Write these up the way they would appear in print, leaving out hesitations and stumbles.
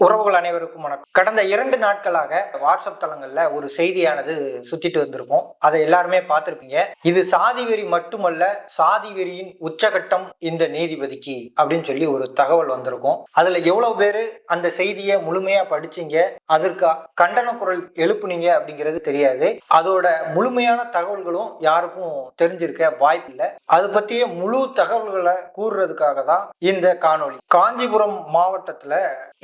உறவுகள் அனைவருக்கும் வணக்கம். கடந்த 2 நாட்களாக வாட்ஸ்அப் தளங்கள்ல ஒரு செய்தியானது சுத்திட்டு வந்திருக்கும். அதை எல்லாருமே பார்த்திருப்பீங்க. இது சாதி வெறி மட்டுமல்ல, சாதி வெறியின் உச்சகட்டம் இந்த நீதிபதிக்கு அப்படின்னு சொல்லி ஒரு தகவல் வந்திருக்கும். அதுல எவ்வளவு பேரு அந்த செய்தியை முழுமையா படிச்சீங்க, அதற்கு கண்டன குரல் எழுப்புனீங்க அப்படிங்கிறது தெரியாது. அதோட முழுமையான தகவல்களும் யாருக்கும் தெரிஞ்சிருக்க வாய்ப்பு இல்லை. அது பற்றிய முழு தகவல்களை கூறுறதுக்காக தான் இந்த காணொளி. காஞ்சிபுரம் மாவட்டத்துல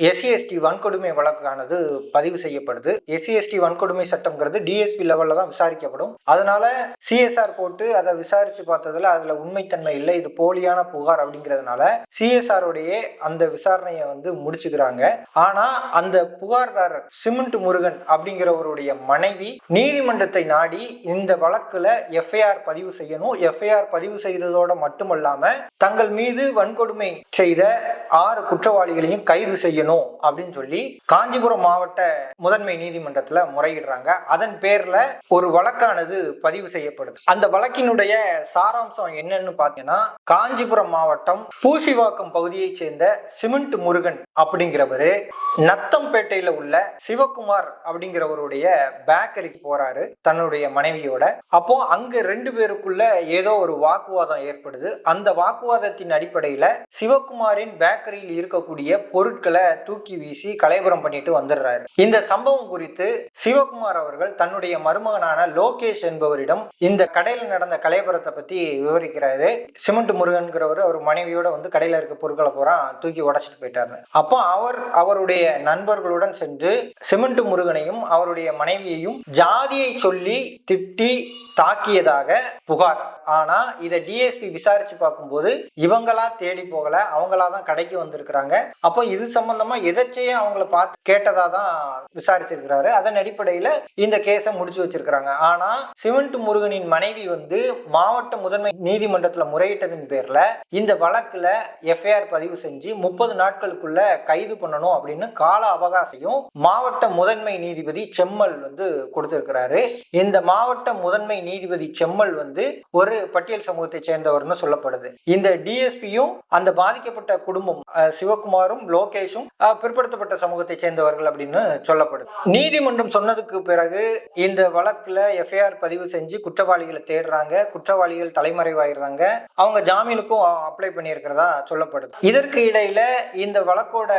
SC/ST வன்கொடுமை வழக்கானது பதிவு செய்யப்படுது. SC/ST வன்கொடுமை சட்டம்ங்கிறது DSP லெவல்ல தான் விசாரிக்கப்படும். அதனால CSR போட்டு அதை விசாரிச்சு பார்த்ததுல அதுல உண்மைத்தன்மை இல்லை, இது போலியான புகார் அப்படிங்கிறதுனால CSR உடைய அந்த விசாரணையை முடிச்சுக்கிறாங்க. ஆனா அந்த புகார்தாரர் சிமெண்ட் முருகன் அப்படிங்கிறவருடைய மனைவி நீதிமன்றத்தை நாடி இந்த வழக்குல FIR பதிவு செய்யணும். FIR பதிவு செய்ததோட மட்டுமல்லாம தங்கள் மீது வன்கொடுமை செய்த 6 குற்றவாளிகளையும் கைது செய்யணும் அப்படின்னு சொல்லி காஞ்சிபுரம் மாவட்ட முதன்மை நீதிமன்றத்துல முறையிடுறாங்க. அதன் பேர்ல ஒரு வழக்கானது பதிவு செய்யப்படுது. அந்த வழக்கினுடைய சாராம்சம் என்னன்னு பாத்தீங்கன்னா, காஞ்சிபுரம் மாவட்டம் பூசிவாக்கம் பகுதியை சேர்ந்த சிமெண்ட் முருகன் அப்படிங்கிறவரு நத்தம்பேட்டையில உள்ள சிவகுமார் அப்படிங்கிறவருடைய பேக்கரிக்கு போறாரு தன்னுடைய மனைவியோட. அப்போ அங்க 2 பேருக்குள்ள ஏதோ ஒரு வாக்குவாதம் ஏற்படுது. அந்த வாக்குவாதத்தின் அடிப்படையில சிவகுமாரின் பேக்கரியில் இருக்கக்கூடிய பொருட்களை தூக்கி வீசி கலைபுரம் பண்ணிட்டு வந்துடுறாரு. இந்த சம்பவம் குறித்து சிவகுமார் அவர்கள் தன்னுடைய மருமகனான லோகேஷ் என்பவரிடம் இந்த கடையில நடந்த கலைபுரத்தை பத்தி விவரிக்கிறாரு. சிமெண்ட் முருகன்கிறவர் அவர் மனைவியோட கடையில இருக்க பொருட்களை பூரா தூக்கி உடைச்சிட்டு போயிட்டாரு. அப்போ அவருடைய நண்பர்களுடன் சென்று சிமெண்ட் முருகனையும் அவருடைய மனைவியையும் ஜாதியை சொல்லி திட்டி தாக்கியதாக புகார். ஆனா இதை DSP விசாரிச்சு பார்க்கும்போது இவங்களா தேடி போகல, அவங்களா தான் கடைக்கு வந்திருக்கிறாங்க. அப்போ இது சம்பந்தமா எதச்சையும் அவங்கள பார்த்து கேட்டதா தான் விசாரிச்சிருக்கிறாரு. அதன் அடிப்படையில இந்த கேஸை முடிச்சு வச்சிருக்கிறாங்க. ஆனா சிமெண்ட் முருகனின் மனைவி மாவட்ட முதன்மை நீதிமன்றத்துல முறையிட்டதின் பேர்ல இந்த வழக்குல FIR பதிவு செஞ்சு 30 நாட்களுக்குள்ள கைது பண்ணணும் அப்படின்னு கால அவகாசையும் மாவட்ட முதன்மை நீதிபதி செம்மல் கொடுத்திருக்கிறாரு. இந்த மாவட்ட முதன்மை நீதிபதி செம்மல் ஒரு பட்டியல் சமூகத்தை சேர்ந்தவர்னு சொல்லப்படுது. இந்த DSPயும் அந்த பாதிக்கப்பட்ட குடும்பம் சிவகுமாரும் லோகேஷும் பிற்படுத்தப்பட்ட சமூகத்தை சேர்ந்தவர்கள் அப்படின்னு சொல்லப்படுது. நீதிமன்றம் சொன்னதுக்கு பிறகு இந்த வழக்குல FIR பதிவு செஞ்சு குற்றவாளிகளை தேடுறாங்க. குற்றவாளிகள் தலைமறைவாயிடுறாங்க. அவங்க ஜாமீனுக்கும் அப்ளை பண்ணியிருக்கிறதா சொல்லப்படுது. இதற்கு இடையில இந்த வழக்கோட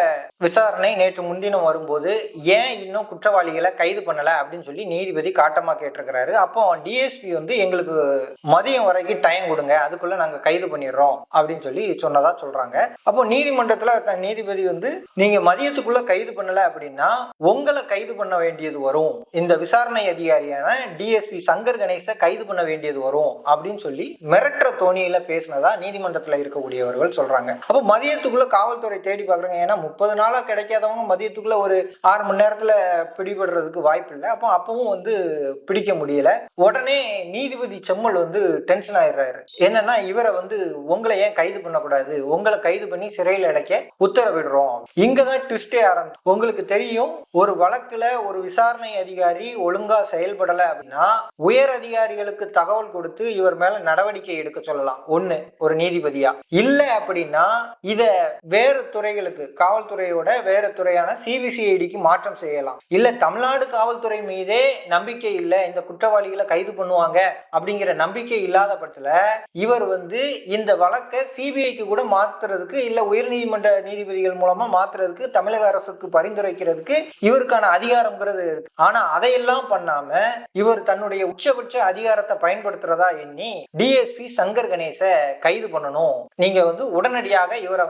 விசாரணை நேற்று முன்தினம் வரும்போது ஏன் இன்னும் குற்றவாளிகளை கைது பண்ணல அப்படின்னு சொல்லி நீதிபதி காட்டமா கேட்டிருக்கிறாரு. அப்போ DSP எங்களுக்கு மதியம் வரைக்கும் டைம் கொடுங்க, அதுக்குள்ள நாங்க கைது பண்ணிடுறோம் அப்படின்னு சொல்லி சொன்னதா சொல்றாங்க. அப்போ நீதிமன்றத்துல நீதிபதி நீங்க மதியத்துக்குள்ள கைது பண்ணல அப்படின்னா உங்களை கைது பண்ண வேண்டியது வரும், இந்த விசாரணை அதிகாரியான DSP சங்கர் கணேச கைது பண்ண வேண்டியது வரும் அப்படின்னு சொல்லி மிரட்டுற தோணியில பேசினதா நீதிமன்றத்துல இருக்கக்கூடியவர்கள் சொல்றாங்க. அப்போ மதியத்துக்குள்ள காவல்துறை தேடி பாக்குறாங்க. ஏன்னா 30 நாளா கிடைக்காதவங்க மதியத்துக்குள்ள ஒரு 6 மணி நேரத்துல பிடிபடுறதுக்கு வாய்ப்பு இல்லை. அப்பவும் பிடிக்க முடியல. உடனே நீதிபதி செம்மல் டென்ஷன் ஆயிடுறாரு. என்னன்னா இவரை உங்களை ஏன் கைது பண்ணக்கூடாது, உங்களை கைது பண்ணி சிறையில் அடைக்க உத்தரவிடுறோம். இங்கதான் ட்விஸ்டே ஆரம்பிச்சு. உங்களுக்கு தெரியும், ஒரு வழக்குல ஒரு விசாரணை அதிகாரி ஒழுங்கா செயல்படல அப்படின்னா உயர் அதிகாரிகளுக்கு தகவல் கொடுத்து இவர் மேல நடவடிக்கை எடுக்க சொல்லலாம் ஒண்ணு, ஒரு நீதிபதியா. இல்ல அப்படின்னா இத வேறு துறைகளுக்கு, காவல்துறையோட வேறு துறையான CBCIDக்கு மாற்றம் செய்யலாம். இல்ல தமிழ்நாடு காவல்துறை மீதே நம்பிக்கை இல்ல, இந்த குற்றவாளிகளை கைது பண்ணுவாங்க அப்படிங்கிற நம்பிக்கை இல்லாத பட்சத்துல இவர் இந்த வழக்கை CBIக்கு கூட மாத்துறதுக்கு, இல்ல உயர் நீதிமன்ற நீதிபதிகள் மூலமா மாத்துறதுக்கு தமிழக அரசுக்கு பரிந்துரைக்கிறதுக்கு இவருக்கான அதிகாரம்ங்கிறது இருக்கு. ஆனா அதையெல்லாம் பண்ணாம இவர் தன்னுடைய உச்சபட்ச அதிகாரத்தை பயன்படுத்துறதா எண்ணி DSP சங்கர் கணேச கைது பண்ணணும், நீங்க உடனடியாக இவரை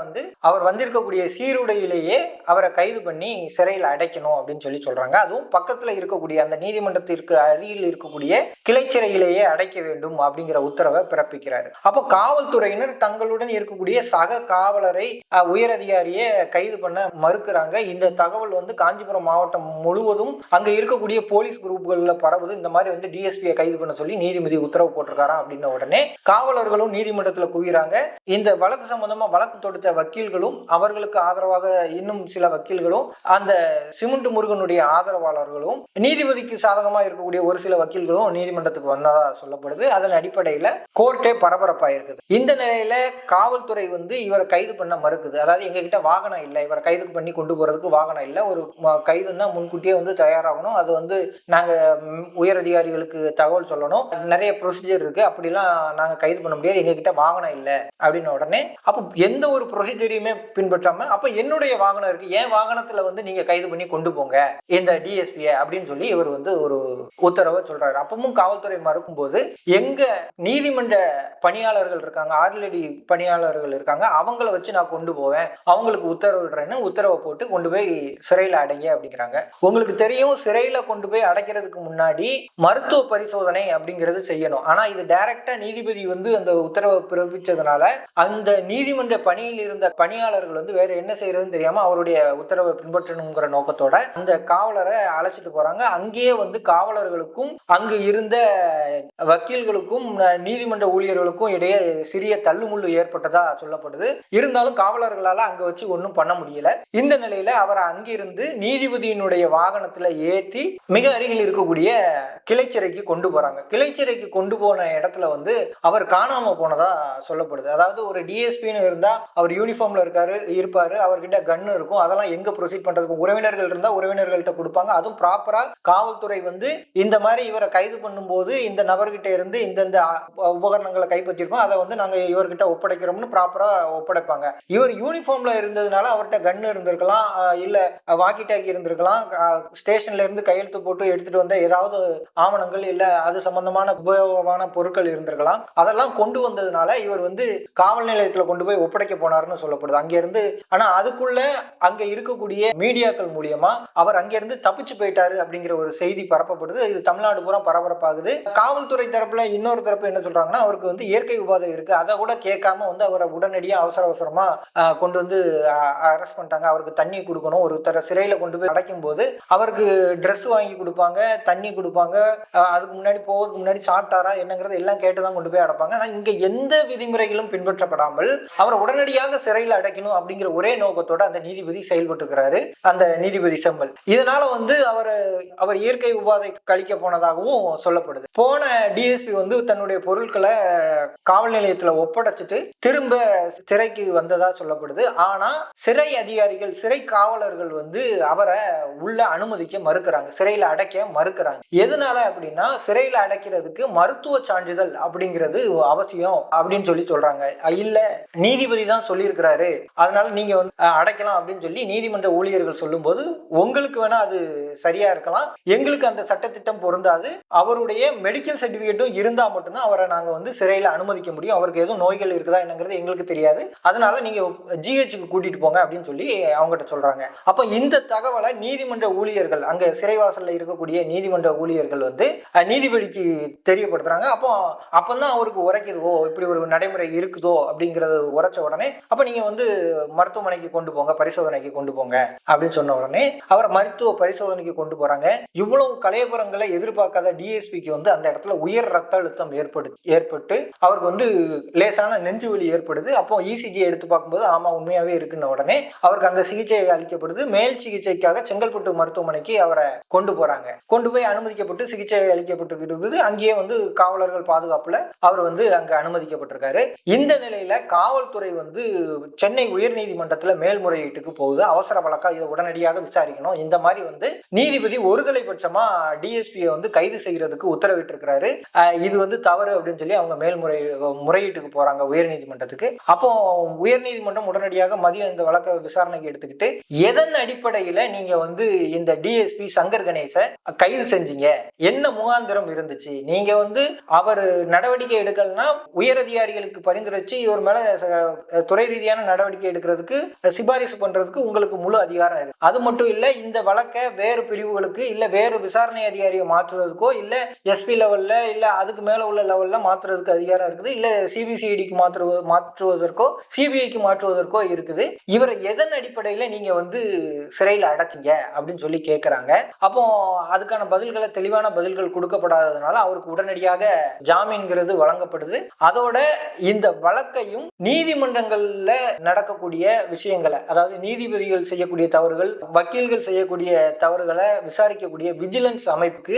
அவர் வந்திருக்கக்கூடிய சீருடையிலேயே அவரை கைது பண்ணி சிறையில் அடைக்கணும் அப்படின்னு சொல்லி சொல்றாங்க. அதுவும் பக்கத்துல இருக்கக்கூடிய அந்த நீதிமன்றத்திற்கு அருகில் இருக்கக்கூடிய கிளைச்சிறையிலேயே அடைக்க வேண்டும் அப்படிங்கிற உத்தரவை பிறப்பிக்கிறாரு. அப்போ காவல்துறையினர் தங்களுடன் இருக்கக்கூடிய சக காவலரை உயர் அதிகாரியை கைது பண்ண மறுக்கிறாங்க. இந்த தகவல் காஞ்சிபுரம் மாவட்டம் முழுவதும் அங்க இருக்கக்கூடிய போலீஸ் குரூப்கள்ல பரவுது. இந்த மாதிரி DSPயை கைது பண்ண சொல்லி நீதிபதி உத்தரவு போட்டிருக்காராம் அப்படின்ன உடனே காவலர்களும் நீதிமன்றத்துல குவிறாங்க. இந்த வழக்கு சம்பந்தமா வழக்கு தொடுத்த வக்கீல்களும் அவர்களுக்கு ஆதரவாக இன்னும் சில வக்கீல்களும் அந்த சிமெண்ட் முருகனுடைய ஆதரவாளர்களும் நீதிபதிக்கு சாதகமா இருக்கக்கூடிய ஒரு சில வக்கீல்களும் நீதிமன்றத்துக்கு வந்ததா சொல்லப்படுது. அதன் அடிப்படையில கோர்ட்டே பரபரப்பாயிருக்குது. இந்த நிலையில காவல்துறை இவரை கைது பண்ண மறுக்குது. அதாவது எங்க கிட்ட வாகனம் இல்லை, இவரை கைது பண்ணி கொண்டு போறதுக்கு வாகனம் இல்லை. ஒரு கைதுன்னா முன்கூட்டியே வந்து தயாராகணும். அது வந்து நாங்க உயர் அதிகாரிகளுக்கு தகவல் சொல்லணும். நிறைய ப்ரொசீஜர் இருக்கு. அப்படிலாம் நாங்க கைது பண்ண முடியாது. எங்ககிட்ட வாகனம் இல்லை அப்படின்னு உடனே அப்போ எந்த ஒரு ப்ரொசீஜரையுமே பின்பற்றாம அப்ப என்னுடைய வாகனம் இருக்கு, என் வாகனத்துல வந்து நீங்க கைது பண்ணி கொண்டு போங்க இந்த டிஎஸ்பியை அப்படின்னு சொல்லி இவர் வந்து ஒரு உத்தரவை சொல்றாரு. அப்பவும் காவல்துறை மறுக்கும் போது எங்க நீதிமன்ற பணியாளர்கள் இருக்காங்க, ஆர்எல்டி பணியாளர்கள் இருக்காங்க, அவங்கள வச்சு நான் கொண்டு போவேன், அவங்களுக்கு உத்தரவிடுறேன்னு உத்தரவை போட்டு கொண்டு போய் சிறையில் அடைங்க அப்படிங்கிறாங்க. உங்களுக்கு தெரியும், சிறையில கொண்டு போய் அடைக்கிறதுக்கு முன்னாடி மருத்துவ பரிசோதனை அப்படிங்கிறது செய்யணும். ஆனா இது டைரக்டா நீதிபதி வந்து அந்த உத்தரவை பிறப்பிச்சதுனால அந்த நீதிமன்ற பணியில் இருந்த பணியாளர்கள் வந்து வேற என்ன செய்யறதுன்னு தெரியாம அவருடைய உத்தரவை பின்பற்றணுங்கிற நோக்கத்தோட அந்த காவலரை அழைச்சிட்டு போறாங்க. அங்கேயே வந்து காவலர்களுக்கும் அங்கு இருந்த வக்கீல்களுக்கும் நீதிமன்ற ஊழியர்களுக்கும் இடையே சிறிய தள்ளுமுள்ளு ஏற்பட்டதா சொல்லப்படுது. இருந்தாலும் காவலர்களால அங்க வச்சு ஒன்றும் பண்ண முடியல. இந்த நிலையில அவரை அங்கிருந்து நீதிபதியினுடைய வாகனத்துல ஏற்றி மிக அருகில் இருக்கக்கூடிய கிளைச்சிறைக்கு கொண்டு போறாங்க. கிளைச்சிறைக்கு கொண்டு போன இடத்துல வந்து அவர் காணாம போனதா சொல்லப்படுது. அதாவது ஒரு டிஎஸ்பின்னு இருந்தா அவர் யூனிஃபார்ம்ல இருப்பாரு, அவர்கிட்ட கன்னு இருக்கும். அதெல்லாம் எங்க ப்ரொசீட் பண்றதுக்கு உறவினர்கள் இருந்தா உறவினர்கள்ட்ட கொடுப்பாங்க. அதுவும் ப்ராப்பரா காவல்துறை வந்து இந்த மாதிரி இவரை கைது பண்ணும்போது இந்த நபர்கிட்ட இருந்து இந்தந்த உபகரணங்களை கைப்பற்றிருக்கோம், அதை வந்து நாங்க இவர்கிட்ட ஒப்படைக்கிறோம்னு ப்ராப்பரா ஒப்படைப்பாங்க. இவர் யூனிஃபார்ம்ல இருந்ததுனால அவர்கிட்ட கன்னு இருந்திருக்கலாம், இல்ல வாக்கி டாக்கி இருந்திருக்கலாம், ஸ்டேஷன்ல இருந்து கையெழுத்து போட்டு எடுத்துட்டு வந்த ஏதாவது ஆவணங்கள் இல்ல அது சம்பந்தமான உபயோகமான பொருட்கள் இருந்திருக்கலாம். அதெல்லாம் கொண்டு வந்ததுனால இவர் வந்து காவல் நிலையத்துல கொண்டு போய் ஒப்படைக்க போனாருன்னு சொல்லப்படுது. அங்க இருந்து ஆனா அதுக்குள்ள அங்க இருக்கக்கூடிய மீடியாக்கள் மூலியமா அவர் அங்க இருந்து தப்பிச்சு போயிட்டாரு அப்படிங்கிற ஒரு செய்தி பரப்பப்படுது. இது தமிழ்நாடு பூரா பரபரப்பாகுது. காவல்துறை தரப்புல இன்னொரு தரப்பு என்ன சொல்றாங்கன்னா, அவருக்கு வந்து இயற்கை உபாதை இருக்கு, அதை கூட கேட்காம வந்து அவரை உடனடியாக அவசரமா கொண்டு வந்து அரெஸ்ட் பண்ணிட்டாங்க. அவருக்கு தண்ணி கொடுக்கணும், ஒரு சிறையில கொண்டு போய் அடைக்கும் போது அவருக்கு ட்ரெஸ் வாங்கி கொடுப்பாங்க, தண்ணி கொடுப்பாங்க, அதுக்கு முன்னாடி போவதுக்கு முன்னாடி சாப்பிட்டாரா என்னங்கிறது எல்லாம் கேட்டுதான் கொண்டு போய் அடைப்பாங்க. ஆனா இங்க எந்த விதிமுறைகளும் பின்பற்றப்படாமல் அவரை உடனடியாக சிறையில் அடைக்கணும் அப்படிங்கிற ஒரே நோக்கத்தோட அந்த நீதிபதி செயல்பட்டு இருக்கிறாரு, அந்த நீதிபதி செம்மல். இதனால வந்து அவர் இயற்கை உபாதை கழிக்க போனதாகவும் சொல்லப்படுது. போன டிஎஸ்பி வந்து தன்னுடைய பொருட்களை காவல் நிலையத்துல ஒப்படைச்சிட்டு திரும்ப சிறைக்கு வந்ததா சொல்லப்படுது. ஆனா சிறை அதிகாரிகள், சிறை காவலர்கள் வந்து அவரை உள்ள அனுமதிக்க மறுக்கிறாங்க, சிறையில அடைக்க மறுக்கிறாங்க. எதனால அப்படின்னா, சிறையில அடைக்கிறதுக்கு மருத்துவ சான்றிதழ் அப்படிங்கிறது அவசியம் அப்படின்னு சொல்லி சொல்றாங்க. இல்ல நீதிபதி தான் சொல்லியிருக்கிறாரு, அதனால நீங்க வந்து அடைக்கலாம் அப்படின்னு சொல்லி நீதிமன்ற ஊழியர்கள் சொல்லும் போது, உங்களுக்கு வேணா அது சரியா இருக்கலாம், எங்களுக்கு அந்த சட்டத்திட்டம் பொருந்தாது, அவருடைய மெடிக்கல் சர்டிபிகேட்டும் இருந்தா மட்டும்தான் அவரை நாங்க வந்து சிறையில அனுமதிக்க முடியும், அவருக்கு எதுவும் நோய்கள் இருக்குதா என்னங்கிறது எங்களுக்கு தெரியாது, அதனால நீங்க ஜிஹெச்சுக்கு கூட்டிட்டு போங்க அப்படின்னு சொல்லி அவங்ககிட்ட சொல்றாங்க. அப்ப இந்த தகவலை நீதிமன்ற ஊழியர்கள், அங்க சிறைவாசல்ல இருக்கக்கூடிய நீதிமன்ற ஊழியர்கள் வந்து நீதிபதிக்கு தெரியப்படுத்துறாங்க. அப்பதான் அவருக்கு உரைக்குது, ஓ இப்படி ஒரு நடைமுறை இருக்குதோ அப்படிங்கறது உரைச்ச உடனே அப்ப நீங்க வந்து மருத்துவமனைக்கு கொண்டு போங்க, பரிசோதனைக்கு கொண்டு போங்க அப்படின்னு சொன்ன உடனே அவர் மருத்துவ பரிசோதனைக்கு கொண்டு போறாங்க. இவ்வளவு கலையபுரங்களை எதிர்பார்க்காத டிஎஸ்பிக்கு வந்து அந்த இடத்துல உயர் ரத்த அழுத்தம் ஏற்பட்டு அவருக்கு வந்து லேசான நெஞ்சு வலி ஏற்படுது. அப்போ இசிஜி எடுத்து பார்க்கும்போது ஆமா உண்மையாவே இருக்குன்னு உடனே அவருக்கு அங்க சிகிச்சை அளிக்கப்படுது. மேல் சிகிச்சைக்காக செங்கல்பட்டு மருத்துவமனைக்கு அவரை கொண்டு போறாங்க. கொண்டு போய் அனுமதிக்கப்பட்டு சிகிச்சை அளிக்கப்பட்டிருக்கிறது. அங்கேயே வந்து காவலர்கள் பாதுகாப்புல அவர் வந்து அங்க அனுமதிக்கப்பட்டிருக்காரு. இந்த நிலையில காவல்துறை வந்து சென்னை உயர்நீதிமன்றத்துல மேல்முறையீட்டுக்கு போகுது. அவசர வழக்கா இதை உடனடியாக விசாரிக்கணும், இந்த மாதிரி வந்து நீதிபதி ஒருதலை பட்சமா டிஎஸ்பியை வந்து கைது செய்யறதுக்கு உத்தரவிட்டு இருக்கிறாரு, இது வந்து தவறு அப்படின்னு சொல்லி அவங்க முறையீட்டுக்கு போறாங்க உயர்நீதிமன்றத்துக்கு. அப்போ உயர்நீதிமன்றம் உடனடியாக மதியம் இந்த வழக்கை விசாரணைக்கு எடுத்துக்கிட்டு, எதன் அடிப்படையில நீங்க வந்து இந்த டிஎஸ்பி சங்கர் கணேச கைது செஞ்சீங்க, என்ன முகாந்திரம் இருந்துச்சு, நீங்க வந்து அவர் நடவடிக்கை எடுக்கலன்னா உயர் அதிகாரிகளுக்கு பரிந்துரைச்சு இவர் மேல துறை ரீதியான நடவடிக்கை எடுக்கிறதுக்கு சிபாரிசு பண்றதுக்கு உங்களுக்கு முழு அதிகாரம் இருக்கு. அது மட்டும் இல்ல, இந்த வழக்கை வேறு பிரிவுகளுக்கு இல்ல வேறு விசாரணை அதிகாரியை மாற்றுவதற்கோ இல்ல எஸ்பி லெவல்ல இல்ல அதுக்கு மேல உள்ள லெவல்ல மாற்றுறதுக்கு அதிகாரம் இருக்குது, இல்ல சிபிசிஐடிக்கு மாற்றுவதற்கோ சிபிஐக்கு மாற்றுவதற்கோ இருக்குது. இவரை எதன் அடிப்படையில நீங்க வந்து சிறையில் அடைச்சிங்க அப்படின்னு சொல்லி கேட்கிறாங்க. அப்போ அதுக்கான பதில்களை, தெளிவான பதில்கள் கொடுக்கப்படாததுனால அவருக்கு உடனடியாக ஜாமீன்கிறது வழங்கப்படுது. அதோட இந்த வழக்கையும் நீதிமன்றங்கள்ல நடக்கக்கூடிய விஷயங்களை, அதாவது நீதிபதிகள் செய்யக்கூடிய தவறுகள், வக்கீல்கள் செய்யக்கூடிய தவறுகளை விசாரிக்கக்கூடிய விஜிலன்ஸ் அமைப்புக்கு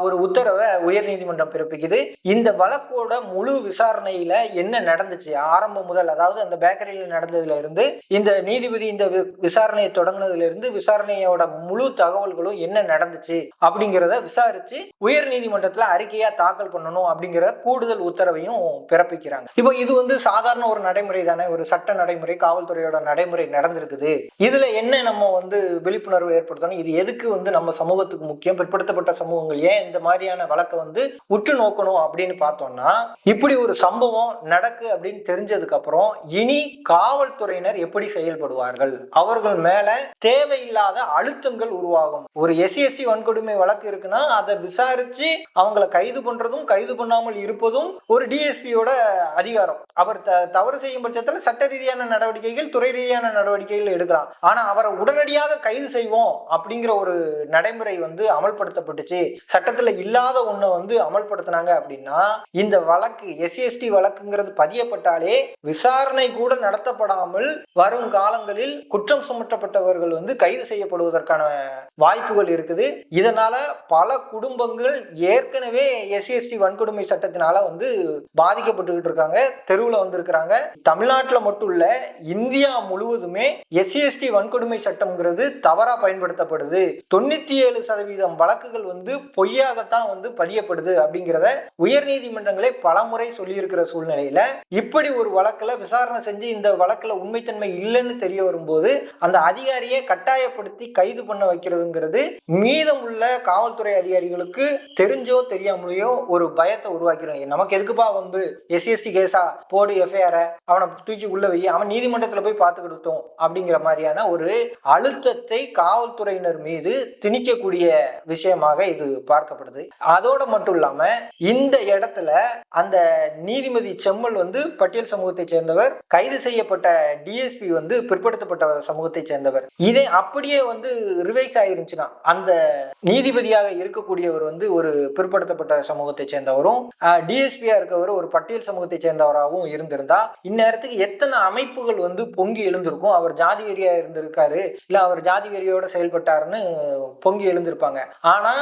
ஒரு உத்தரவை உயர் நீதிமன்றம் பிறப்பிக்குது. இந்த வழக்கோட முழு விசாரணையில என்ன நடந்துச்சு ஆரம்பம் முதல், அதாவது அந்த பேக்கரியில் நடந்ததுல இருந்து இந்த நீதிபதி இந்த விசாரணையை தொடங்கினதுல இருந்து விசாரணையோட முழு தகவல்களும் என்ன நடந்துச்சு அப்படிங்கிறத விசாரிச்சு உயர் நீதிமன்றத்துல அறிக்கையா தாக்கல் பண்ணணும் அப்படிங்கிற கூடுதல் உத்தரவையும் பிறப்பிக்கிறாங்க. இப்போ இது சாதாரண ஒரு நடைமுறை தானே, ஒரு சட்ட நடைமுறை, காவல்துறையோட நடைமுறை நடந்திருக்குது. இதுல என்ன நம்ம விழிப்புணர்வு ஏற்படுத்தணும், இது எதுக்கு நம்ம சமூகத்துக்கு முக்கியம், பிற்படுத்தப்பட்ட சமூகங்கள் ஏன் இந்த மாதிரியான வழக்கை உற்று நோக்கணும் அப்படின்னு பார்த்தோம்னா, இப்படி ஒரு சம்பவம் நடக்கு அப்படின்னு தெரிஞ்சதுக்கு அப்புறம் இனி காவல்துறையினர் எப்படி செயல்படுவார்கள், அவர்கள் மேல தேவையில்லாத அழுத்தங்கள் உருவாகும். ஒரு எஸ்சி வன்கொடுமை வழக்கு இருக்குன்னா அதை விசாரிச்சு அவங்களை கைது பண்றதும் கைது பண்ணாமல் இருப்பதும் ஒரு டிஎஸ்பியோட அதிகாரம். அவர் தவறு செய்யும் பட்சத்தில் சட்ட ரீதியான நடவடிக்கைகள், துறை ரீதியான நடவடிக்கைகள் எடுக்கலாம். ஆனா அவரை உடனடியாக கைது செய்வோம் அப்படிங்கிற ஒரு நடைமுறை அமல்படுத்தப்பட்டுச்சு, சட்டத்துல இல்லாத ஒண்ணு அமல்படுத்தினாங்க அப்படின்னா இந்த வழக்கு எஸ்சி வழக்குங்கிறது பதியப்பட்டாலே விசாரணை கூட நடத்தப்படாமல் வரும் காலங்களில் குற்றம் சுமத்தப்பட்டவர்கள் கைது செய்யப்படுவதற்கான வாய்ப்புகள் இருக்குது. இதனால பல குடும்பங்கள் ஏற்கனவே எஸ்சி வன்கொடுமை சட்டத்தினால பாதிக்கப்பட்டு இருக்காங்க, தெருவில் வந்திருக்கிறாங்க. தமிழ்நாட்டில் மட்டும் இல்ல, இந்தியா முழுவதுமே எஸ்சி வன்கொடுமை சட்டம்ங்கிறது தவறா பயன்படுத்தப்படுது. 97% வழக்குகள் பொய்யாகத்தான் பதியப்படுது அப்படிங்கிறத உயர் நீதிமன்றங்களே பலமுறை சொல்லி இருக்கிற சூழ்நிலையில இப்படி ஒரு வழக்குல விசாரணை செஞ்சு இந்த வழக்குல உண்மைத்தன்மை இல்லைன்னு தெரிய வரும்போது அந்த அதிகாரியை கட்டாயப்படுத்தி கைது பண்ண வைக்கிறதுங்கிறது மீதம் உள்ள காவல்துறை அதிகாரிகளுக்கு தெரிஞ்சோ தெரியாமலையோ ஒரு பயத்தை உருவாக்கிறோம். நமக்கு எதுக்குப்பா எஸ்சி கேஸா, போடு எஃப்ஐஆர், அவனை தூக்கி உள்ள வை, அவன் நீதிமன்றத்தில் போய் பார்த்துக்கிட்டோம் அப்படிங்கிற மாதிரியான ஒரு அழுத்தத்தை காவல்துறையினர் மீது திணிக்கக்கூடிய விஷயமாக இது பார்க்கப்படுது. அதோட மட்டும் இல்லாம இந்த இடத்துல அந்த நீதிபதி செம்மல் பட்டியல் சமூகத்தை சேர்ந்தவர், கைது செய்யப்பட்ட டிஎஸ்பி பிற்படுத்தப்பட்ட சமூகத்தை சேர்ந்தவர். இதே அப்படியே ரிவைஸ் ஆயிருந்துச்சுன்னா அந்த நீதிபதியாக இருக்கக்கூடியவர் ஒரு பிற்படுத்தப்பட்ட சமூகத்தை சேர்ந்தவரும் டிஎஸ்பியா இருக்கவர் ஒரு பட்டியல் சமூகத்தை சேர்ந்தவராகவும் இருந்திருந்தா இந்நேரத்துக்கு எத்தனை அமைப்புகள் பொங்கி எழுந்திருக்கும். அவர் ஜாதி வெறியா இருந்திருக்காரு, இல்ல அவர் ஜாதி வெறியோட செயல்பட்டாருன்னு பொங்கி எழுந்திருப்பாங்க. ஆனா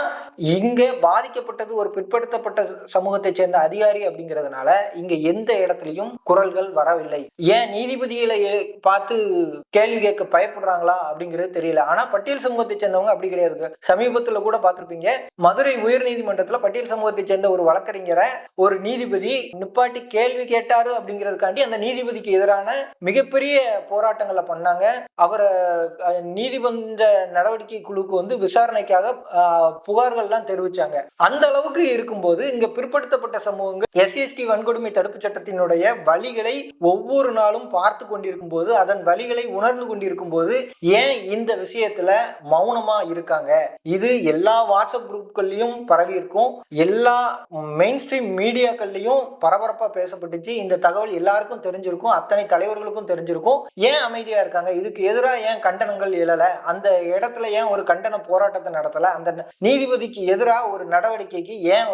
இங்க பாதிக்கப்பட்டது ஒரு பிற்படுத்தப்பட்ட சமூகத்தை சேர்ந்த அதிகாரி அப்படிங்கிறதுனால இங்க எந்த இடத்துலயும் குரல்கள் வரவில்லை. ஏன் நீதிபதிகளை பார்த்து கேள்வி கேட்க பயப்படுறாங்களா அப்படிங்கிறது தெரியல. ஆனா பட்டியல் சமூகத்தை சேர்ந்தவங்க அப்படி கிடையாது. சமீபத்துல கூட பார்த்திருப்பீங்க, மதுரை உயர் நீதிமன்றத்துல பட்டியல் சமூகத்தை சேர்ந்த ஒரு வழக்கறிஞரை ஒரு நீதிபதி நிப்பாட்டி கேள்வி கேட்டாரு அப்படிங்கிறதுக்காண்டி அந்த நீதிபதிக்கு எதிரான மிகப்பெரிய போராட்டங்களை பண்ணாங்க. அவரை நீதிமன்ற நடவடிக்கை குழுக்கு விசாரணைக்காக புகார்கள்லாம் தெரிவிச்சாங்க. அந்த அளவுக்கு இருக்கும்போது இங்க பிற்படுத்தப்பட்ட சமூகங்கள் எஸ்சி வன்கொடுமை தடுப்பு சட்டத்தினுடைய வழிகளை ஒவ்வொரு நாளும் பார்த்து கொண்டிருக்கும் போது, அதன் வழிகளை உணர்ந்து கொண்டிருக்கும் போது ஏன் இந்த விஷயத்துல மௌனமா இருக்காங்க? இது எல்லா வாட்ஸ்அப் குரூப்கள்லயும் பரவி இருக்கும், எல்லா மெயின் ஸ்ட்ரீம் மீடியாக்கள்லயும் பரபரப்பா பேசப்பட்டுச்சு. இந்த தகவல் எல்லாருக்கும் தெரிஞ்சிருக்கும், அத்தனை தலைவர்களுக்கும் தெரிஞ்சிருக்கும். ஏன் அமைதியா இருக்காங்க? இதுக்கு எதிராக ஏன் கண்டனங்கள் எழல? அந்த இடத்துல ஏன் ஒரு கண்டன போராட்டத்தை நடத்தல? அந்த நீதிபதிக்கு எதிராக ஒரு நடவடிக்கைக்கு ஏன்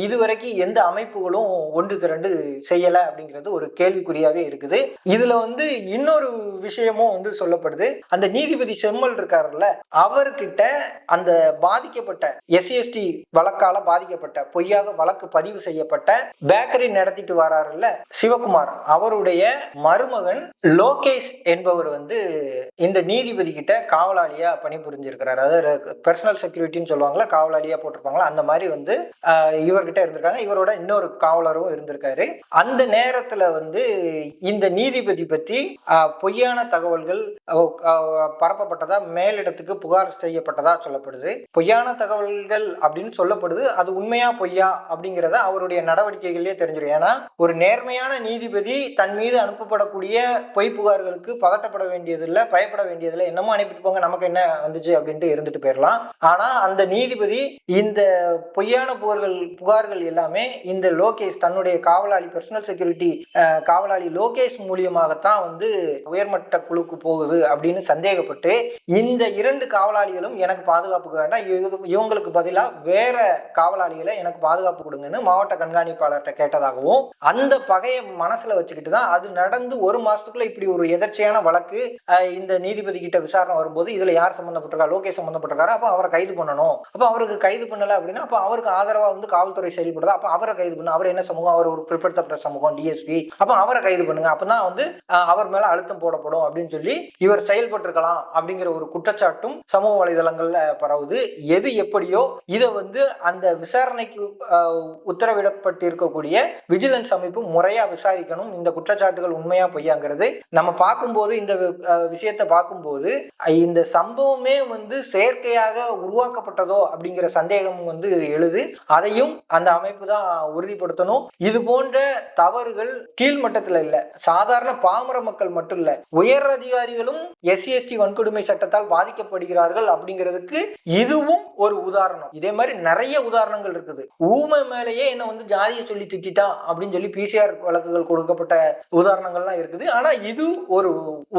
இதுவரைக்கும் எந்த அமைப்புகளும் ஒன்று திரண்டு செய்யல அப்படிங்கிறது ஒரு கேள்விக்குறியாவே இருக்குது. இதுல இன்னொரு விஷயமும் சொல்லப்படுது. அந்த நீதிபதி செம்மல் இருக்காருல்ல, அவர்கிட்ட அந்த பாதிக்கப்பட்ட எஸ்சி வழக்கால பாதிக்கப்பட்ட, பொய்யாக வழக்கு பதிவு செய்யப்பட்ட பேக்கரி நடத்திட்டு வராருல்ல சிவகுமார், அவருடைய மருமகன் லோகேஷ் என்பவர் இந்த நீதிபதி கிட்ட காவலாளியா பணிபுரிஞ்சிருக்கிறார். அதாவது பர்சனல் செக்யூரிட்டின்னு சொல்லுவாங்களா, காவலாளியா போட்டிருப்பாங்களா, அந்த மாதிரி இவர்கிட்ட இருந்திருக்காங்க. இவரோட இன்னொரு காவலரும் இருந்திருக்காரு. அந்த நேரத்துல இந்த நீதிபதி பற்றி பொய்யான தகவல்கள் பரப்பப்பட்டதா, மேலிடத்துக்கு புகார் செய்யப்பட்டதா சொல்லப்படுது. பொய்யான தகவல்கள் அப்படின்னு சொல்லப்படுது. அது உண்மையா பொய்யா அப்படிங்கிறத அவருடைய நடவடிக்கைகளே தெரிஞ்சிடும். ஏன்னா ஒரு நேர்மையான நீதிபதி தன் மீது அனுப்பப்படக்கூடிய பொய் புகார்களுக்கு பதட்டப்பட வேண்டியதில்லை, பயப்பட வேண்டியதில்லை. என்னமோ அனுப்பிட்டு போங்க, நமக்கு என்ன வந்துச்சு அப்படின்ட்டு இருந்துட்டு போயிடலாம். ஆனா அந்த நீதிபதி இந்த பொய்யான புகார்கள் எல்லாமே இந்த லோகேஷ் தன்னுடைய காவலாளி, பர்சனல் செக்யூரிட்டி காவலாளி லோகேஷ் மூலியமாகத்தான் உயர்மட்ட குழுக்கு போகுது அப்படின்னு சந்தேகப்பட்டு இந்த 2 காவலாளிகளும் எனக்கு பாதுகாப்புக்கு வேண்டாம், இவங்களுக்கு பதிலா வேற காவலாளிகளை எனக்கு பாதுகாப்பு கொடுங்கன்னு மாவட்ட கண்காணிப்பாளர்கிட்ட கேட்டதாகவும், அந்த பகையை மனசுல வச்சுக்கிட்டு தான் அது நடந்து 1 மாசத்துக்குள்ள இப்படி ஒரு எதர்ச்சியான வழக்கு இந்த நீதிபதி கிட்ட விசாரணை வரும்போது இதுல யார் சம்பந்தப்பட்டிருக்கா, லோகேஷ் சம்பந்தப்பட்டிருக்காரு, அப்ப அவரை கைது பண்ணணும். அப்ப அவருக்கு கைது பண்ணல அப்படின்னா அப்ப அவருக்கு ஆதரவா காவல்துறை செயல்படுதா, அப்ப அவரை கைது பண்ணு. அவர் என்ன சமூகம்? அவர் ஒரு பிற்படுத்தப்பட்ட சமூகம், டிஎஸ்பி. அப்ப அவரை கைது பண்ணுங்க. அப்பதான் அவர் மேல அழுத்தம் போடப்படும் தேவைப்படும் அப்படின்னு சொல்லி இவர் செயல்பட்டிருக்கலாம் அப்படிங்கிற ஒரு குற்றச்சாட்டும் சமூக வலைதளங்கள்ல பரவுது. எது எப்படியோ இதை அந்த விசாரணைக்கு உத்தரவிடப்பட்டிருக்கக்கூடிய விஜிலன்ஸ் அமைப்பு முறையா விசாரிக்கணும். இந்த குற்றச்சாட்டுகள் உண்மையா பொய்யாங்கிறது நம்ம பார்க்கும்போது, இந்த விஷயத்தை பார்க்கும்போது இந்த சம்பவமே செயற்கையாக உருவாக்கப்பட்டதோ அப்படிங்கிற சந்தேகம் எழுது. அதையும் அந்த அமைப்பு தான் உறுதிப்படுத்தணும். இது போன்ற தவறுகள் கீழ்மட்டத்தில் இல்ல, சாதாரண பாமர மக்கள் மட்டும் இல்ல, உயர் அதிகாரிகளும் SC/ST வன்கொடுமை சட்டத்தால் பாதிக்கப்படுகிறார்கள் அப்படிங்கிறதுக்கு இதுவும் ஒரு உதாரணம். இதே மாதிரி நிறைய உதாரணங்கள் இருக்குது. ஊமை மேலேயே என்ன ஜாதியை சொல்லி திட்டான் அப்படின்னு சொல்லி PCR வழக்குகள் கொடுக்கப்பட்ட உதாரணங்கள்லாம் இருக்குது. ஆனா இது ஒரு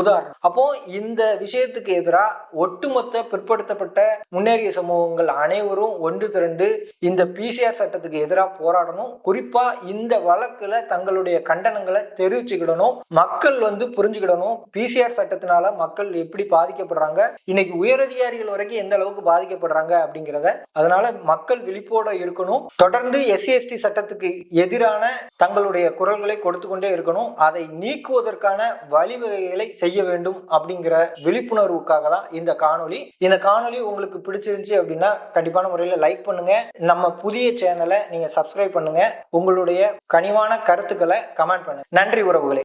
உதாரணம். அப்போ இந்த விஷயத்துக்கு எதிராக ஒட்டுமொத்த பிற்படுத்தப்பட்ட முன்னேறிய சமூகங்கள் அனைவரும் ஒன்று திரண்டு இந்த PCR சட்டத்துக்கு எதிராக போராடணும். குறிப்பா இந்த வழக்குல தங்களுடைய கண்டனங்களை தெரிவிச்சுக்கிடணும். மக்கள் புரிஞ்சுக்கிடணும் PCR சட்டத்தினால மக்கள் எப்படி பாதிக்கப்படுறாங்க, இன்னைக்கு உயரதிகாரிகள் வரைக்கும் எந்த அளவுக்கு பாதிக்கப்படுறாங்க அப்படிங்கிறத. அதனால மக்கள் விழிப்போட இருக்கணும். தொடர்ந்து SC/ST சட்டத்துக்கு எதிரான தங்களுடைய குரல்களை கொடுத்து கொண்டே இருக்கணும். அதை நீக்குவதற்கான வழிவகைகளை செய்ய வேண்டும் அப்படிங்கிற விழிப்புணர்வுக்காக தான் இந்த காணொளி. இந்த காணொளி உங்களுக்கு பிடிச்சிருந்துச்சு அப்படின்னா கண்டிப்பான முறையில் லைக் பண்ணுங்க. நம்ம புதிய சேனலை நீங்க சப்ஸ்கிரைப் பண்ணுங்க. உங்களுடைய கனிவான கருத்துக்களை கமெண்ட் பண்ணுங்க. நன்றி உறவுகளே.